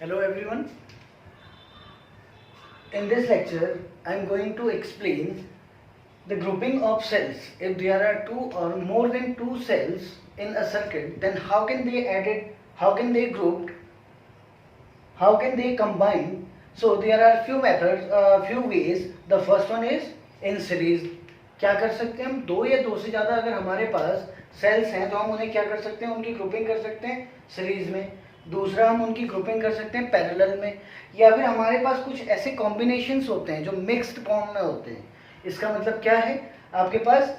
Hello everyone. In this lecture, I am going to explain the grouping of cells. If there are two or more than two cells in a circuit, then how can they added, how can they grouped, how can they combine? So there are few methods, few ways. The first one is in series. क्या कर सकते हैं हम, दो या दो से ज़्यादा अगर हमारे पास सेल्स हैं तो हम उन्हें क्या कर सकते हैं, उनकी ग्रुपिंग कर सकते हैं सीरीज में. दूसरा, हम उनकी ग्रुपिंग कर सकते हैं पैरेलल में, या फिर हमारे पास कुछ ऐसे कॉम्बिनेशंस होते हैं जो मिक्स्ड फॉर्म में होते हैं. इसका मतलब क्या है, आपके पास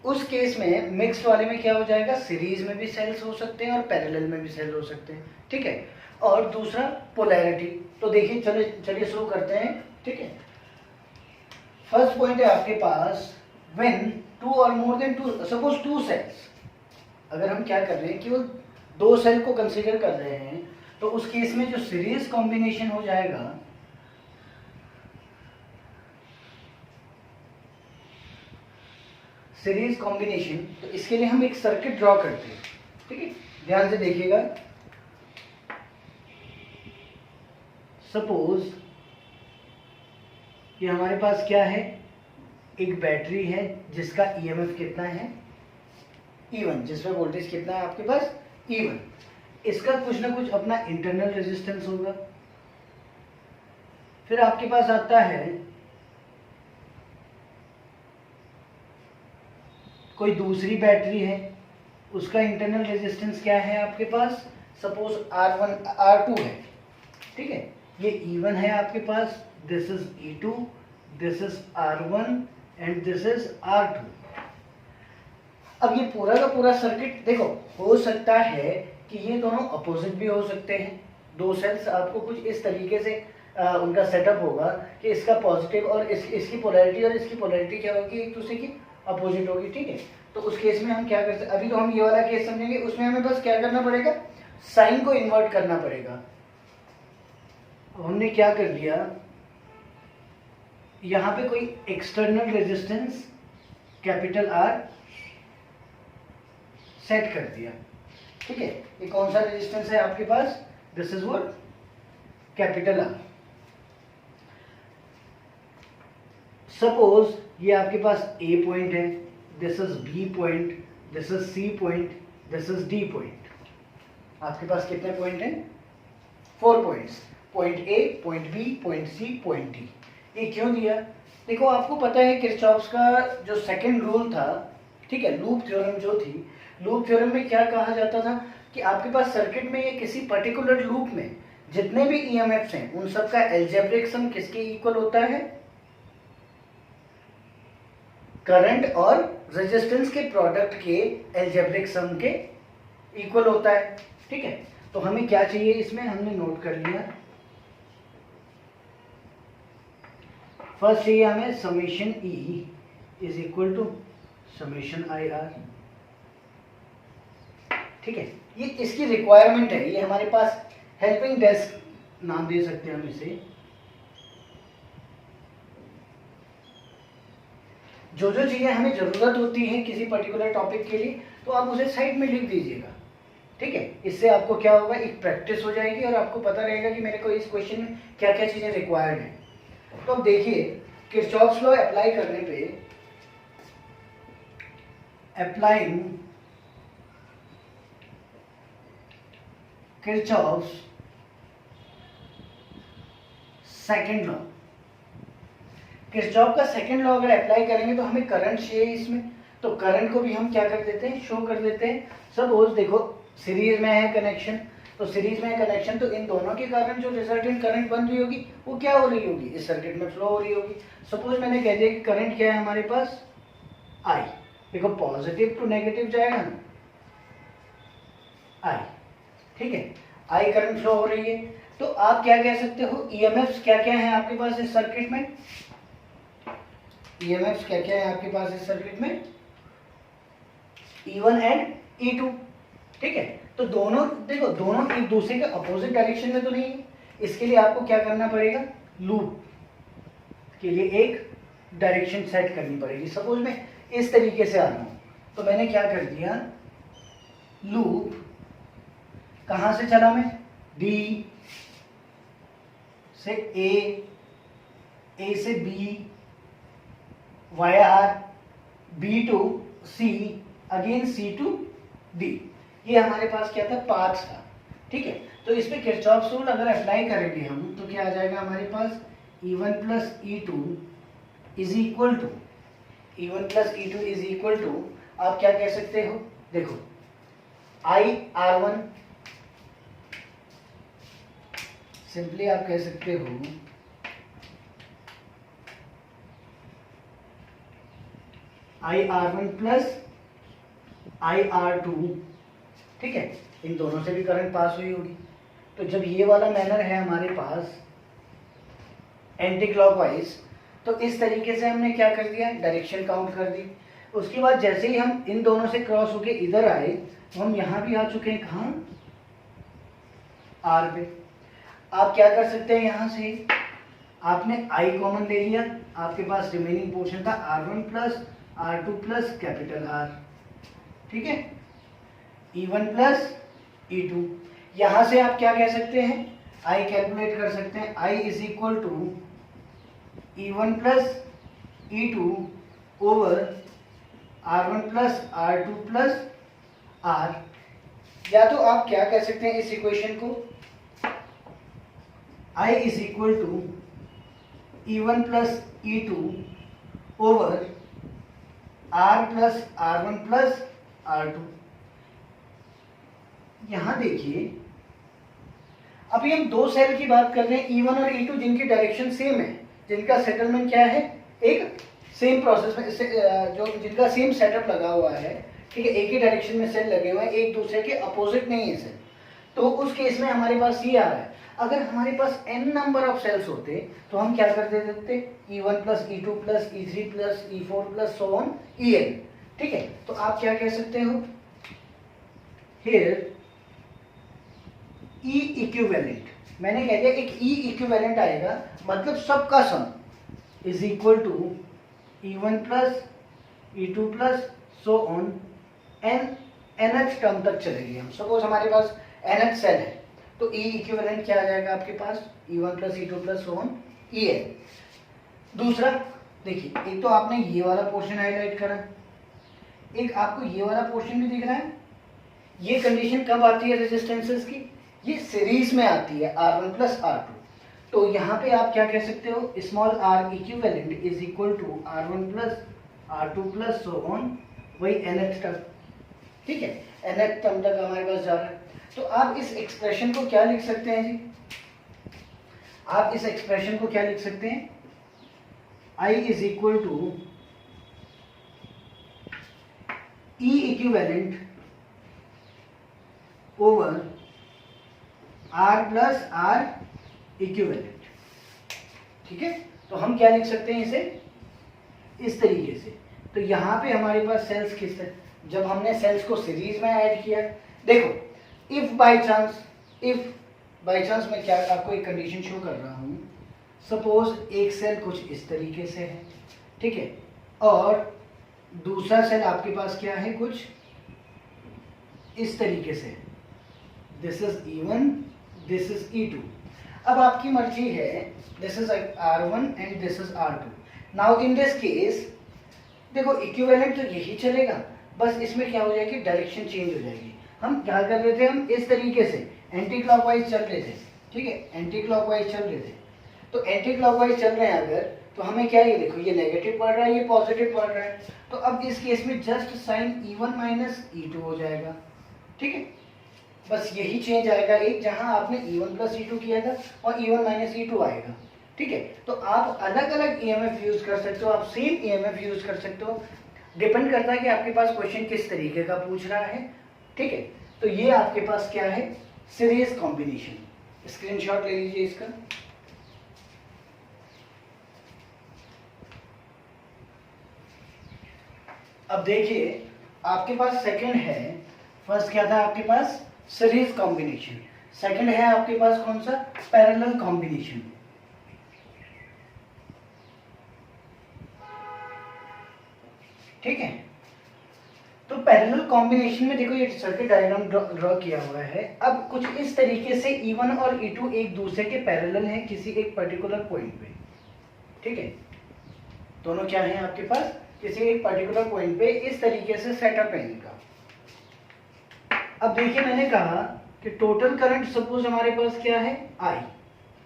उस केस में मिक्स्ड वाले में क्या हो जाएगा, सीरीज में भी सेल्स हो सकते हैं और पैरेलल में भी सेल हो सकते हैं. ठीक है. और दूसरा पोलैरिटी. तो देखिए, चलिए शुरू करते हैं. ठीक है. फर्स्ट पॉइंट है आपके पास, व्हेन टू और more than two, suppose two cells, अगर हम क्या कर रहे हैं, केवल दो सेल को कंसीडर कर रहे हैं, तो उस केस में जो सीरीज कॉम्बिनेशन हो जाएगा, सीरीज कॉम्बिनेशन, तो इसके लिए हम एक सर्किट ड्रॉ करते हैं. ठीक है, ध्यान से देखिएगा. सपोज ये हमारे पास क्या है, एक बैटरी है जिसका ईएमएफ कितना है, E1, जिसमें वोल्टेज कितना है आपके पास, E1. इसका कुछ ना कुछ अपना इंटरनल रेजिस्टेंस होगा. फिर आपके पास आता है कोई दूसरी बैटरी है, उसका इंटरनल रेजिस्टेंस क्या है आपके पास, सपोज R1 R2 है. ठीक है, ये E1 है आपके पास, this is E2, this is R1 and this is R2. अब ये पूरा का पूरा सर्किट देखो, हो सकता है कि ये दोनों अपोजिट भी हो सकते हैं. दो सेल्स आपको कुछ इस तरीके से उनका सेटअप होगा कि इसका पॉजिटिव और इसकी पोलैरिटी और इसकी पोलैरिटी क्या होगी, एक दूसरे की अपोजिट होगी. ठीक है. तो उस केस में हम क्या करते हैं, अभी तो हम ये वाला केस समझेंगे, उसमें हमें बस क्या करना पड़ेगा, साइन को इन्वर्ट करना पड़ेगा. अब हमने क्या कर लिया, यहां पे कोई external resistance capital R set कर दिया. ठीक है, ये कौन सा रेजिस्टेंस है आपके पास, this is what, capital R. Suppose ये आपके पास A पॉइंट है, this is B point, this is C point, this is D point. आपके पास कितने पॉइंट हैं, 4 points. Point A, point B, point C, point D. ये क्यों दिया, देखो आपको पता है किरचॉफ्स का जो सेकंड रूल था, ठीक है, लूप थ्योरम जो थी, लूप थ्योरम में क्या कहा जाता था कि आपके पास सर्किट में या किसी पर्टिकुलर लूप में जितने भी ईएमएफ्स हैं उन सब का एल्जेब्रिक सम किसके इक्वल होता है, करंट और रेजिस्टेंस के प्रोडक्ट के एल्जेब्रिक सम के इक्वल होता है. ठीक है. तो हमें क्या चाहिए, इसमें हमने नोट कर लिया. फर्स्ट चाहिए हमें summation E is equal to summation IR. ठीक है, ये इसकी रिक्वायरमेंट है. ये हमारे पास हेल्पिंग डेस्क नाम दे सकते हैं हम इसे. जो जो चीजें हमें जरूरत होती है किसी पर्टिकुलर टॉपिक के लिए, तो आप उसे साइड में लिख दीजिएगा. ठीक है, इससे आपको क्या होगा, एक प्रैक्टिस हो जाएगी और आपको पता रहेगा कि मेरे को इस क्वेश्चन में क्या क्या चीजें रिक्वायर्ड है. तो अब देखिए, किरचॉफ्स लॉ अप्लाई करने पे, applying Kirchhoff's second law, Kirchhoff का सेकंड लॉ अगर अप्लाई करेंगे तो हमें करंट चाहिए इसमें. तो करंट को भी हम क्या कर देते हैं, शो कर देते हैं. सपोज देखो, सीरीज में है कनेक्शन, तो सीरीज में कनेक्शन, तो इन दोनों के कारण जो रिजल्टेंट करंट बन रही होगी वो क्या हो रही होगी, इस सर्किट में फ्लो हो रही होगी. सपोज मैंने कह दिया कि करंट क्या है हमारे पास, I. देखो पॉजिटिव टू नेगेटिव जाएगा ना, I. ठीक है, I करंट फ्लो हो रही है. तो आप क्या कह सकते हो, ईएमएफ्स क्या क्या है आपके पास इस सर्किट में, ईएमएफ्स क्या क्या है आपके पास इस सर्किट में, E1 एंड E2. ठीक है. तो दोनों देखो, दोनों एक दूसरे के अपोजिट डायरेक्शन में तो नहीं है. इसके लिए आपको क्या करना पड़ेगा, लूप के लिए एक डायरेक्शन सेट करनी पड़ेगी. सपोज मैं इस तरीके से आ रहा हूं, तो मैंने क्या कर दिया, लूप कहां से चला मैं, D से A से B, YR, B to C, again C to D। ये हमारे पास क्या था, पाथ था। ठीक है, तो इस पे किरचॉफ्स रूल अगर अप्लाई करेंगे हम तो क्या आ जाएगा हमारे पास, E1 plus E2 is equal to, E1 plus E2 is equal to, आप क्या कह सकते हो, देखो IR1, सिंपली आप कह सकते हो IR1 प्लस IR2। ठीक है, इन दोनों से भी करंट पास हुई होगी। तो जब ये वाला मैनर है हमारे पास एंटी क्लॉकवाइज, तो इस तरीके से हमने क्या कर दिया, डायरेक्शन काउंट कर दी। उसके बाद जैसे ही हम इन दोनों से क्रॉस होके इधर आए तो हम यहाँ भी आ चुके हैं, कहाँ, आर पे। आप क्या कर सकते हैं, यहाँ से आपने आई कॉमन ले लिया, आपके पास रिमेनिंग पोर्शन था R1 plus R2 plus capital R। ठीक है, E1 प्लस E2। यहाँ से आप क्या कह सकते हैं, आई कैलकुलेट कर सकते हैं, I is equal to E1 plus E2 over R1 plus R2 plus R। या तो आप क्या कह सकते हैं इस इक्वेशन को, I is equal to E1 plus E2 over R plus R1 plus R2। यहां देखिए, अभी हम दो सेल की बात कर रहे हैं E1 और E2 जिनकी डायरेक्शन सेम है, जिनका सेटलमेंट क्या है, एक सेम प्रोसेस में, जो जिनका सेम सेटअप लगा हुआ है। ठीक है, एक ही डायरेक्शन में सेल लगे हुए हैं, एक दूसरे के अपोजिट नहीं है सेल। तो उस केस में हमारे पास ये आ रहा है। अगर हमारे पास n नंबर ऑफ सेल्स होते तो हम क्या कर देते, E1 plus E2 plus E3 plus E4 plus so on En। ठीक है, तो आप क्या कह सकते हो, हियर E इक्विवेलेंट, मैंने कह दिया एक E इक्विवेलेंट आएगा, मतलब सबका sum is equal to E1 plus E2 plus so on nth term तक चलेगी हम। सपोज हमारे पास nth सेल है तो E इक्विवेलेंट क्या आ जाएगा आपके पास, E1 plus E2 plus so on En। दूसरा देखिए, एक तो आपने ये वाला पोर्शन हाईलाइट करा, एक आपको ये वाला पोर्शन भी दिख रहा है। ये कंडीशन कब आती है रेजिस्टेंसेस की, ये सीरीज में आती है R1 प्लस R2। तो यहाँ पे आप क्या कह सकते हो, small r equivalent is equal to R1 plus R2 plus so on, वही nth टर्म। ठीक है, nth टर्म तक हमारे पास जा रहा है। तो आप इस एक्सप्रेशन को क्या लिख सकते हैं जी, आप इस एक्सप्रेशन को क्या लिख सकते हैं, I is equal to E equivalent over R plus R equivalent. ठीक है, तो हम क्या लिख सकते हैं इसे इस तरीके से। तो यहाँ पे हमारे पास सेल्स किस तरह, जब हमने सेल्स को सीरीज में ऐड किया, देखो इफ बाय चांस मैं क्या आपको एक कंडीशन शो कर रहा हूँ, सपोज एक सेल कुछ इस तरीके से है, ठीक है, और दूसरा सेल आपके पास क्या है, कुछ इस तरीके से, this is E1, this is E2। अब आपकी मर्जी है, this is R1 and this is R2। Now in this case देखो इक्विवेलेंट तो यही चलेगा, बस इसमें क्या हो जाएगी, डायरेक्शन चेंज हो जाएगी। हम क्या कर रहे थे, हम इस तरीके से एंटी क्लॉकवाइज चल रहे थे। ठीक है, एंटी क्लॉकवाइज चल रहे थे, तो एंटी क्लॉकवाइज चल रहे हैं अगर, तो हमें क्या, ये देखो ये नेगेटिव पढ़ रहा है, ये पॉजिटिव पढ़ रहा है। तो अब इस केस में just sign E1 minus E2 हो जाएगा। ठीक है, बस यही चेंज आएगा एक, जहां आपने E1 प्लस E2 किया था और E1 माइनस E2 आएगा। ठीक है, तो आप अलग अलग EMF यूज कर सकते हो, आप सेम EMF यूज कर सकते हो, डिपेंड करता है कि आपके पास क्वेश्चन किस तरीके का पूछ रहा है। ठीक है, तो ये आपके पास क्या है, सीरीज कॉम्बिनेशन। स्क्रीनशॉट ले लीजिए इसका। अब देखिए आपके पास सेकंड है, फर्स्ट क्या था आपके पास, सीरीज कॉम्बिनेशन, सेकंड है आपके पास कौन सा, पैरेलल कॉम्बिनेशन। ठीक है, तो पैरेलल कॉम्बिनेशन में देखो ये सर्किट डायग्राम ड्रॉ किया हुआ है। अब कुछ इस तरीके से E1 और E2 एक दूसरे के पैरेलल हैं किसी एक पर्टिकुलर पॉइंट पे, ठीक है। दोनों क्या है आपके पास, किसी एक पर्टिकुलर पॉइंट पे इस तरीके से सेटअप है इनका। अब देखिए मैंने कहा कि टोटल करंट सपोज हमारे पास क्या है, I।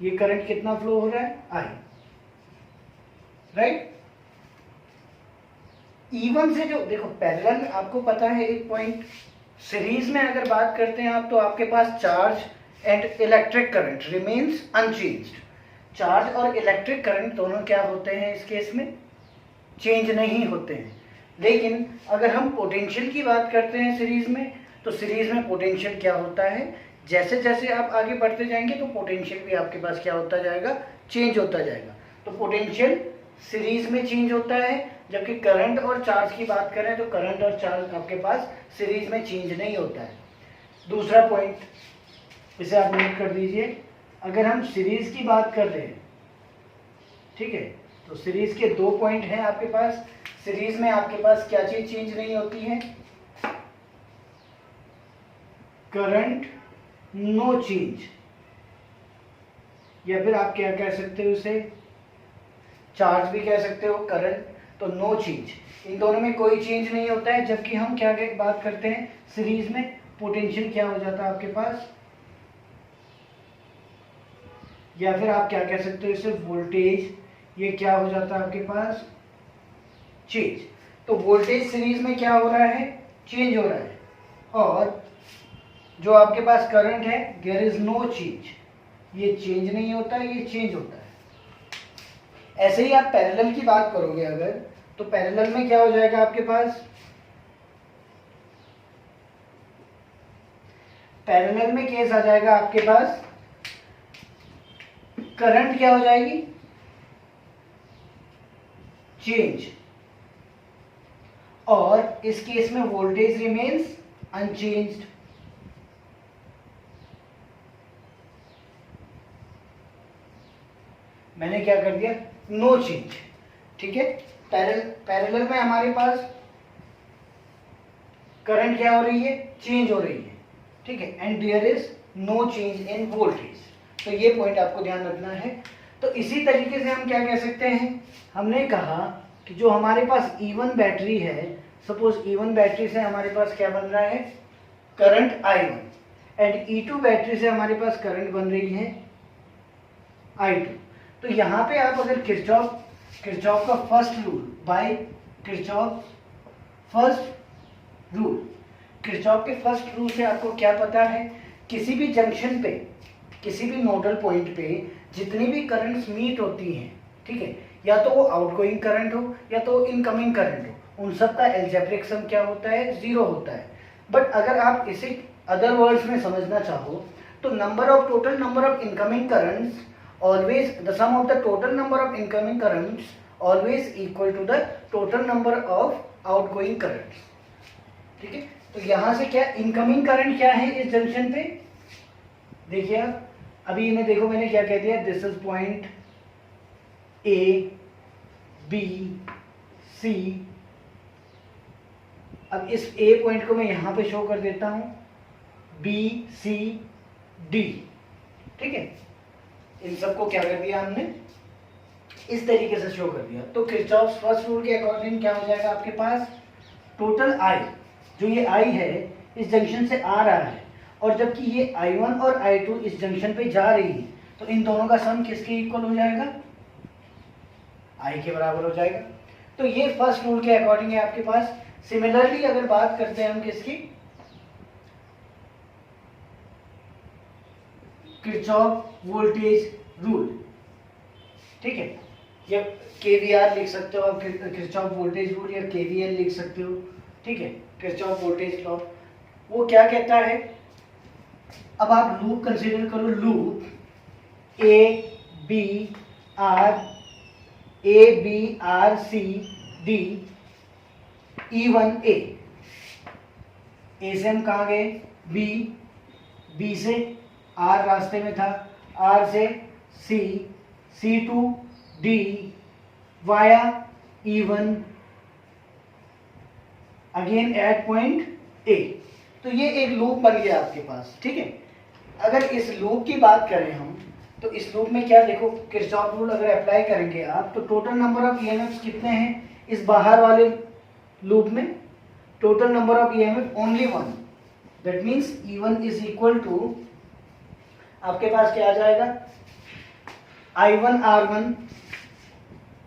ये करंट कितना फ्लो हो रहा है, I, राइट। E1 से जो देखो पैरेलल आपको पता है एक पॉइंट, सीरीज में अगर बात करते हैं आप तो आपके पास charge and electric current remains unchanged. Charge और इलेक्ट्रिक करंट दोनों क्या होते हैं इस केस में, चेंज नहीं होते हैं। लेकिन अगर हम पोटेंशियल की बात करते हैं सीरीज में, तो सीरीज में पोटेंशियल क्या होता है, जैसे जैसे आप आगे बढ़ते जाएंगे तो पोटेंशियल भी आपके पास क्या होता जाएगा, चेंज होता जाएगा। तो पोटेंशियल सीरीज में चेंज होता है, जबकि करंट और चार्ज की बात करें तो करंट और चार्ज आपके पास सीरीज में चेंज नहीं होता है। दूसरा पॉइंट, इसे आप नोट कर दीजिए, अगर हम सीरीज की बात कर रहे हैं, ठीक है, तो सीरीज के दो पॉइंट हैं आपके पास। सीरीज में आपके पास क्या चीज चेंज नहीं होती है, करंट नो चेंज, या फिर आप क्या कह सकते हो उसे, चार्ज भी कह सकते हो, करंट, तो नो चेंज, इन दोनों में कोई चेंज नहीं होता है। जबकि हम क्या बात करते हैं सीरीज में, पोटेंशियल क्या हो जाता है आपके पास, या फिर आप क्या कह सकते हो इसे, वोल्टेज, ये क्या हो जाता है आपके पास, चेंज। तो वोल्टेज सीरीज में क्या हो रहा है, चेंज हो रहा है, और जो आपके पास करंट है देयर इज नो चेंज, ये चेंज नहीं होता है, ये चेंज होता है। ऐसे ही आप पैरेलल की बात करोगे अगर, तो पैरेलल में क्या हो जाएगा आपके पास, पैरेलल में केस आ जाएगा आपके पास, करंट क्या हो जाएगी, चेंज, और इस केस में वोल्टेज रिमेन्स अनचेंज्ड। मैंने क्या कर दिया, नो चेंज, ठीक है। पैरेलल में हमारे पास करंट क्या हो रही है, चेंज हो रही है, ठीक है, and there is no change in voltage. तो ये पॉइंट आपको ध्यान रखना है। तो इसी तरीके से हम क्या कह सकते हैं, हमने कहा कि जो हमारे पास E1 बैटरी है, सपोज E1 बैटरी से हमारे पास क्या बन रहा है, current I1, and E2 battery से हमारे पास करंट बन रही है I2। तो यहाँ पे आप अगर किरचॉफ का first rule, by Kirchhoff first rule, Kirchhoff के फर्स्ट रूल से आपको क्या पता है, किसी भी जंक्शन पे, किसी भी नोडल पॉइंट पे जितनी भी करंट्स मीट होती हैं, ठीक है, या तो वो आउटगोइंग करंट हो या तो इनकमिंग करंट हो, उन सब का एल्जेब्रिक सम क्या होता है, जीरो होता है। बट अगर आप इसे अदर वर्ड्स में समझना चाहो तो total number of incoming currents always, the sum of the total number of incoming currents always equal to the total number of outgoing currents, ठीक है। तो यहां से क्या इनकमिंग करंट क्या है इस जंक्शन पे, देखिए आप अभी इन्हें देखो, मैंने क्या कह दिया, this is point A B C. अब इस ए पॉइंट को मैं यहां पे शो कर देता हूं, बी सी डी, ठीक है, इन सबको क्या कर दिया हमने, इस तरीके से शो कर दिया। तो किरचॉफ्स फर्स्ट रूल के अकॉर्डिंग क्या हो जाएगा आपके पास, टोटल I, जो ये I है इस जंक्शन से आ रहा है, और जबकि ये I1 और I2 इस जंक्शन पे जा रही है, तो इन दोनों का सम किसके इक्वल हो जाएगा, I के बराबर हो जाएगा। तो ये फर्स्ट रूल के अकॉर्डिंग है आपके पास। सिमिलरली अगर बात करते हैं हम किसकी, किरचॉफ वोल्टेज रूल, ठीक है, या केवीआर लिख सकते हो आप, किरचॉफ वोल्टेज रूल, या केवीएल लिख सकते हो, ठीक है, किरचॉफ वोल्टेज लॉ। वो क्या कहता है, अब आप लूप कंसीडर करो, loop A B R C D E1 A से हम कहाँ गए, बी से आर रास्ते में था, आर से C to D via E1 again at point A. तो ये एक लूप बन गया आपके पास, ठीक है। अगर इस लूप की बात करें हम, तो इस लूप में क्या देखो, किरचॉफ रूल अगर अप्लाई करेंगे आप, तो टोटल नंबर ऑफ ईएमएफ कितने हैं इस बाहर वाले लूप में? Total number of EMF only one. That means E1 is equal to आपके पास क्या आ जाएगा,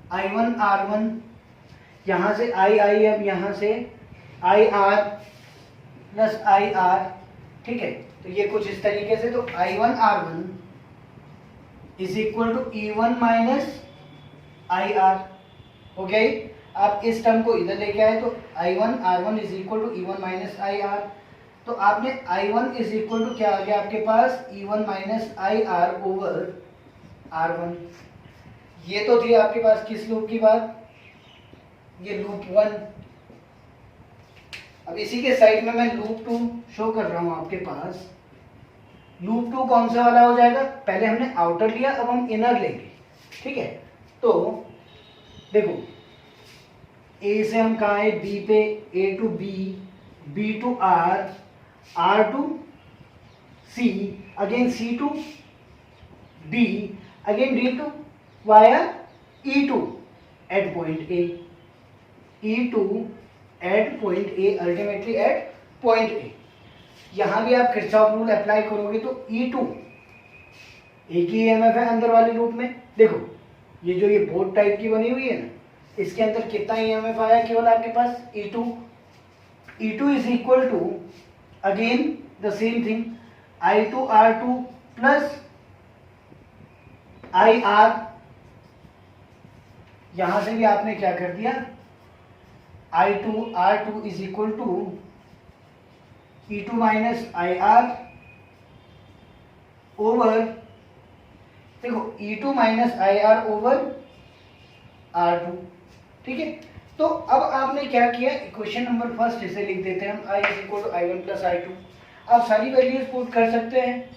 I1R1, यहां से I अब यहां से IR प्लस IR, ठीक है। तो ये कुछ इस तरीके से, तो I1R1 is equal to E1 minus IR हो गया ही। आप इस टर्म को इधर लेके आए तो I1R1 is equal to E1 minus IR। तो आपने I1 इज इक्वल टू क्या आ गया आपके पास, E1 minus IR over R1। ये तो थी आपके पास किस लूप की बात, ये लूप 1। अब इसी के साइड में मैं लूप 2 शो कर रहा हूं आपके पास। लूप 2 कौन सा वाला हो जाएगा, पहले हमने आउटर लिया, अब हम इनर लेंगे, ठीक है। तो देखो ए से हम कहा है बी पे, A to B, B to R, R to C, again C to D, again D to via E two at point A, E two at point A, ultimately at point A. यहां भी आप Kirchhoff rule apply करोगे तो E2 एक ही EMF है अंदर वाले loop में। देखो ये जो ये बोर्ड टाइप की बनी हुई है ना, इसके अंदर कितना ईएमएफ आया केवल आपके पास E2। E2 is equal to again the same thing I2R2 plus IR। यहां से भी आपने क्या कर दिया, I2R2 is equal to E2 minus IR over, देखो E2 minus IR over R2, ठीक है। तो अब आपने क्या किया, इक्वेशन नंबर फर्स्ट इसे लिख देते हैं हम, I is equal to I1 plus I2। आप सारी वैल्यूज पुट कर सकते हैं।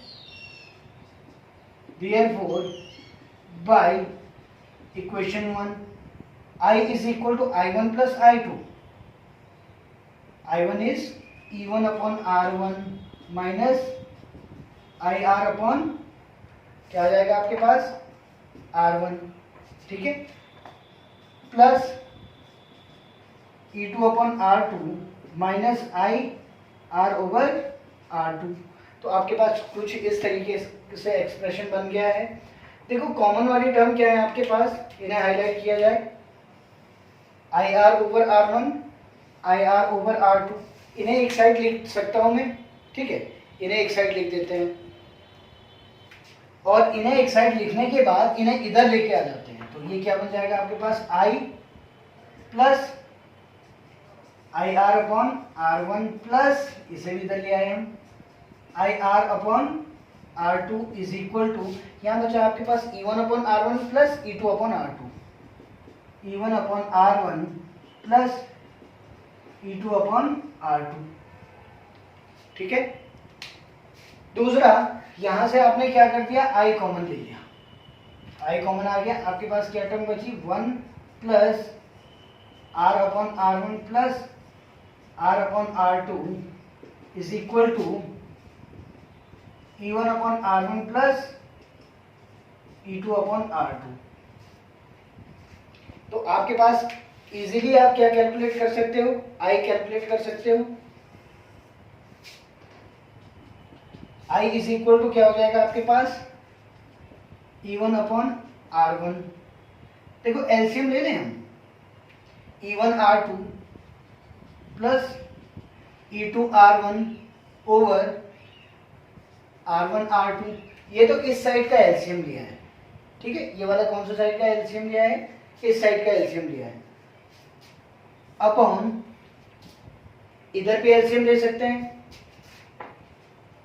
Therefore by equation 1 I is equal to I1 plus I2। I1 is E1 upon R1 minus IR upon क्या आ जाएगा आपके पास R1, ठीक है, plus E2 upon R2 minus IR over R2। तो आपके पास कुछ इस तरीके से एक्सप्रेशन बन गया है। देखो कॉमन वाली टर्म क्या है आपके पास, इन्हें हाईलाइट किया जाए, IR over R1, IR over R2। इन्हें एक साइड लिख सकता हूं मैं, ठीक है, इन्हें एक साइड लिख देते हैं, और इन्हें एक साइड लिखने के बाद इन्हें इधर लेके आ जाते हैं। तो ये क्या बन जाएगा आपके पास, I plus IR upon R1 plus, इसे भी इधर ले आए हम, IR upon R2 is equal to, यहाँ बचा आपके पास E1 upon R1 plus E2 upon R2, E1 upon R1 plus E2 upon R2, ठीक है। दूसरा, यहां से आपने क्या कर दिया, I कॉमन ले लिया, I कॉमन आ गया, आपके पास क्या टर्म बची, 1 plus R upon R1 plus R upon R2 is equal to E1 upon R1 plus E2 upon R2। तो आपके पास इजीली आप क्या कैलकुलेट कर सकते हो, I कैलकुलेट कर सकते हो। I इज इक्वल टू क्या हो जाएगा आपके पास, E1 अपॉन R1। देखो एलसीएम ले लें हम, E1 R2 plus E2 R1 over R1 R2। ये तो इस साइड का एलसीएम लिया है, ठीक है, ये वाला कौन सा साइड का एलसीएम लिया है, इस साइड का एलसीएम लिया है, अपॉन इधर भी एलसीएम ले सकते हैं,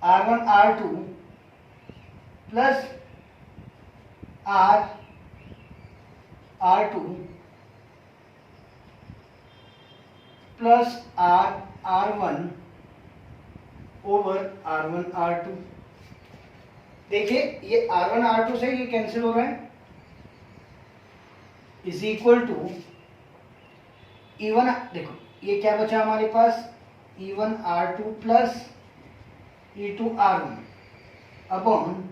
R1 R2 plus R R2 plus R R1 over R1 R2। देखिए ये R1 R2 से ये कैंसिल हो रहा है, इज इक्वल टू E1, देखो ये क्या बचा हमारे पास, E1R2 plus E2R1 upon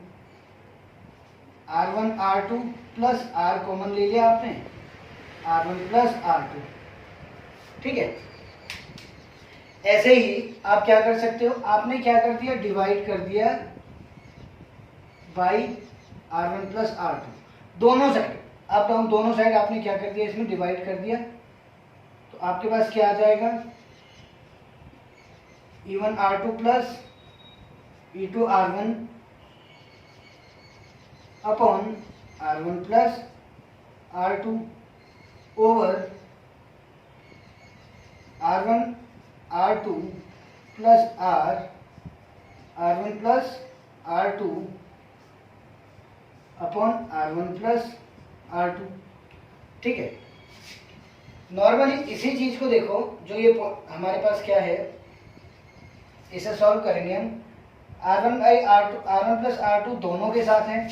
R1R2 plus R common ले लिया आपने, R1 प्लस R2, ठीक है। ऐसे ही आप क्या कर सकते हो, आपने क्या कर दिया, डिवाइड कर दिया बाई R1 प्लस R2, दोनों साइड अप डाउन दोनों साइड आपने क्या कर दिया, इसमें डिवाइड कर दिया। तो आपके पास क्या आ जाएगा, E1R2 plus E2R1 upon R1 plus R2 over R1R2 plus R1 plus R2 upon R1 plus R2, ठीक है। नॉर्मली इसी चीज को देखो, जो ये हमारे पास क्या है, इसे सॉल्व करेंगे हम। R1 by R2, R1 plus R2 दोनों के साथ है।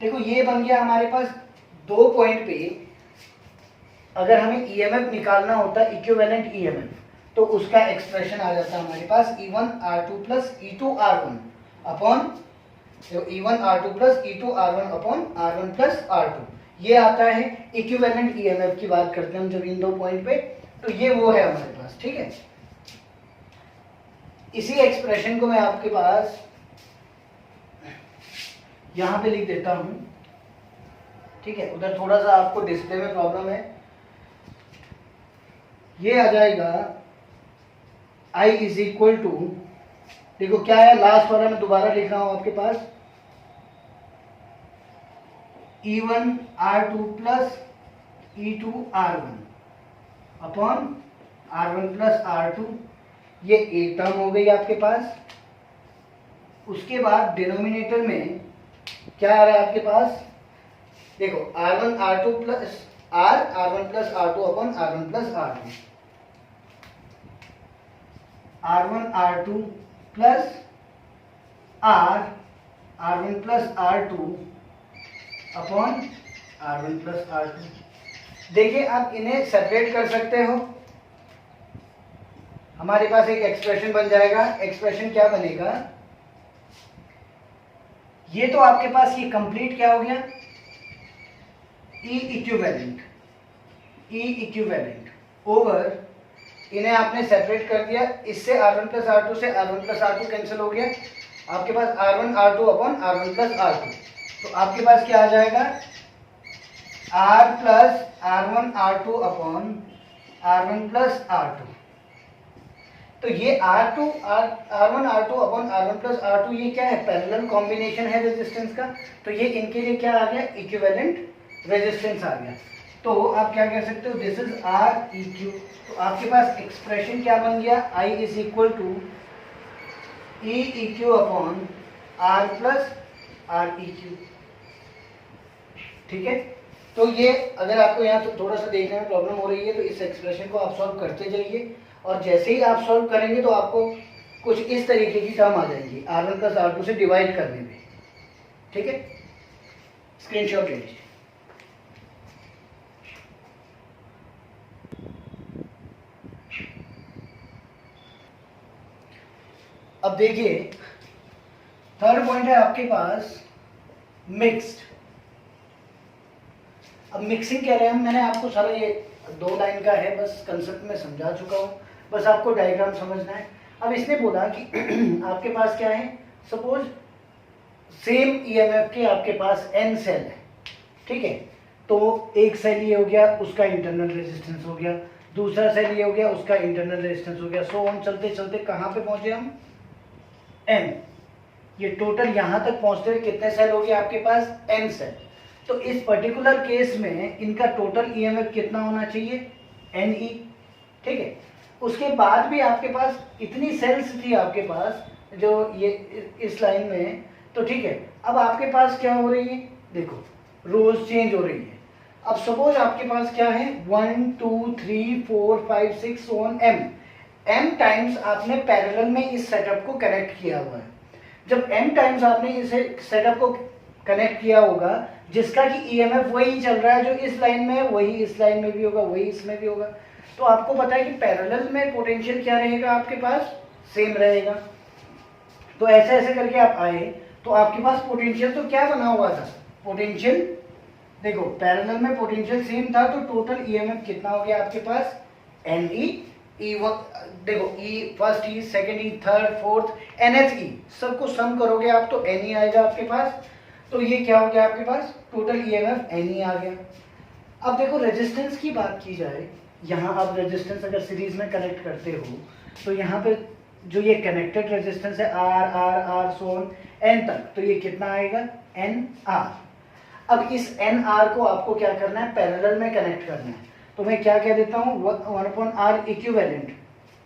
देखो ये बन गया हमारे पास, दो पॉइंट पे अगर हमें ईएमएफ निकालना होता है, इक्विवेलेंट ईएमएफ, तो उसका एक्सप्रेशन आ जाता है हमारे पास E1R2 plus E2R1 upon E1R2 plus E2R1 upon R1 plus R2। ये आता है इक्विवेलेंट ईएमएफ की बात करते हैं हम जब इन दो पॉइंट पे, तो ये वो है हमारे पास, ठीक है। इसी एक्सप्रेशन को मैं आपके पास यहां पे लिख देता हूं, ठीक है। उधर थोड़ा सा आपको डिस्प्ले में प्रॉब्लम है। ये आ जाएगा I इज इक्वल टू, देखो क्या है, लास्ट वाला मैं दोबारा लिख रहा हूं आपके पास, E1R2 plus E2R1 upon R1 plus R2, ये एक टर्म हो गई आपके पास। उसके बाद डिनोमिनेटर में क्या आ रहा है आपके पास, देखो R1R2 plus R1 plus R2 upon R1 plus R2, R1R2 plus R1 plus R2 upon R1 plus R2। देखिए आप इन्हें सेपरेट कर सकते हो, हमारे पास एक एक्सप्रेशन बन जाएगा। एक्सप्रेशन क्या बनेगा, ये तो आपके पास ये कंप्लीट क्या हो गया, ई इक्विवेलेंट ओवर, इन्हें आपने सेपरेट कर दिया, इससे R1 प्लस R2 से R1 प्लस R2 कैंसिल हो गया, आपके पास R1 R2 upon R1 plus R2। तो आपके पास क्या आ जाएगा, R plus R1 R2 upon R1 plus R2। तो ये R1 R2 upon R1 plus R2 ये क्या है, पैरेलल कॉम्बिनेशन है रेजिस्टेंस का, तो ये इनके लिए क्या आ गया, इक्विवेलेंट रेजिस्टेंस आ गया। तो आप क्या कह सकते हो, दिस इज R EQ। तो आपके पास एक्सप्रेशन क्या बन गया, I is equal to E EQ upon R plus R EQ, ठीक है। तो ये अगर आपको यहाँ तो थोड़ा सा देखने में प्रॉब्लम हो रही है, तो इस एक्सप्रेशन को आप सॉल्व करते जाइए, और जैसे ही आप सॉल्व करेंगे तो आपको कुछ इस तरीके की टर्म आ जाएंगी R1 प्लस R2 से डिवाइड करने में, ठीक है। स्क्रीनशॉट ले लीजिए। अब देखिए थर्ड पॉइंट है आपके पास मिक्स्ड। अब मिक्सिंग कह रहे हैं हम, मैंने आपको सारा ये 2 लाइन का है, बस कंसेप्ट में समझा चुका हूँ, बस आपको डायग्राम समझना है। अब इसने बोला कि आपके पास क्या है, सपोज सेम ईएमएफ के आपके पास n सेल है, ठीक है। तो एक सेल ये हो गया, उसका इंटरनल रेजिस्टेंस हो गया, दूसरा सेल ये हो गया, उसका इंटरनल रेजिस्टेंस हो गया, सो हम चलते चलते कहाँ पे पहुंचे हम, n। ये टोटल यहाँ तक पहुँचते हुए कितने सेल हो गए आपके पास, n सेल। तो इस पर्टिकुलर केस में इनका टोटल ईएमएफ कितना होना चाहिए, NE, ठीक है। उसके बाद भी आपके पास इतनी सेल्स थी आपके पास जो ये इस लाइन में है, तो ठीक है। अब आपके पास क्या हो रही है, देखो रोज चेंज हो रही है। अब सपोज आपके पास क्या है, 1 2 3 4 5 6 m टाइम्स आपने पैरेलल में इस सेटअप को कनेक्ट किया हुआ है। जब m टाइम्स आपने इस सेटअप को कनेक्ट किया होगा, जिसका कि ईएमएफ वही चल रहा है जो इस लाइन में है, वही इस लाइन में भी होगा, वही इसमें भी होगा। तो आपको पता है कि पैरेलल में पोटेंशियल क्या रहेगा आपके पास, सेम रहेगा। तो ऐसे ऐसे करके आप आए तो आपके पास पोटेंशियल तो क्या बना हुआ था, पोटेंशियल देखो पैरेलल में पोटेंशियल सेम था, तो टोटल ईएमएफ कितना हो गया आपके पास, एन ई ई देखो E first E second E third fourth nth E सबको सम करोगे आप तो एन ई आएगा आपके पास। तो ये क्या हो गया आपके पास, टोटल ईएमएफ एन ई आ गया। अब देखो रेजिस्टेंस की बात की जाए, यहाँ आप रेजिस्टेंस अगर सीरीज में कनेक्ट करते हो तो यहाँ पे जो ये कनेक्टेड रेजिस्टेंस है R R R so on N तक, तो ये कितना आएगा एन आर। अब इस एन आर को आपको क्या करना है, पैरेलल में कनेक्ट करना है। तो मैं क्या कह देता हूँ 1/r इक्विवेलेंट।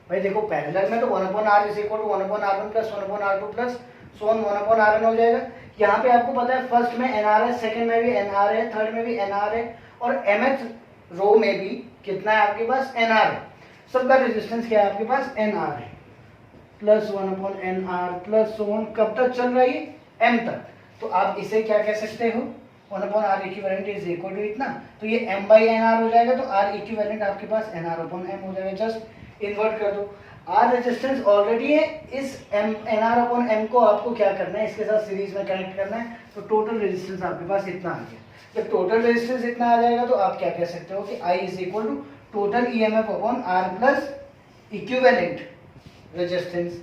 भाई देखो पैरेलल में तो 1/r is equal to 1/r1 plus 1/r2 plus so on 1/rn हो जाएगा। यहाँ पे आपको पता है फर्स्ट में एन आर है, सेकेंड में भी एन आर है, थर्ड में भी एन आर है और mth रो में भी कितना है आपके पास एन आर है। सबका रेजिस्टेंस क्या है आपके पास एन आर है प्लस 1/nr प्लस सोन कब तक चल रहा है m तक। तो आप इसे क्या कह सकते हो 1/r equivalent is equal to इतना, तो ये m बाई एन आर हो जाएगा, तो r इक्विवेलेंट आपके पास nr/m हो जाएगा। जस्ट इन्वर्ट कर दो, r रेजिस्टेंस ऑलरेडी है, इस nr/m को आपको क्या करना है, इसके साथ सीरीज में कनेक्ट करना है। तो टोटल रेजिस्टेंस आपके पास इतना आ गया। जब टोटल रेजिस्टेंस इतना आ जाएगा तो आप क्या कह सकते हो कि I is equal to total EMF upon r plus equivalent resistance.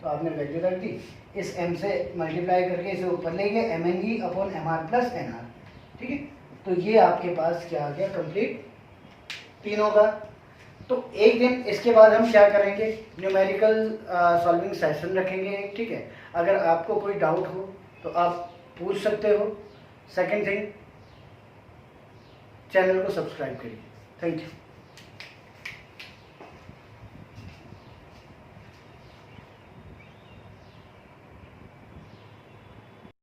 तो आपने वैल्यू रख दी, इस m से मल्टीप्लाई करके इसे ऊपर ले गए mne upon mr plus nr, ठीक है। तो ये आपके पास क्या आ गया कंप्लीट तीनों का। तो एक दिन इसके बाद हम क्या करेंगे, न्यूमेरिकल सॉल्विंग सेशन रखेंगे, ठीक है। अगर आपको कोई डाउट हो तो आप पूछ सकते हो। सेकंड थिंग, चैनल को सब्सक्राइब करिए। Thank you.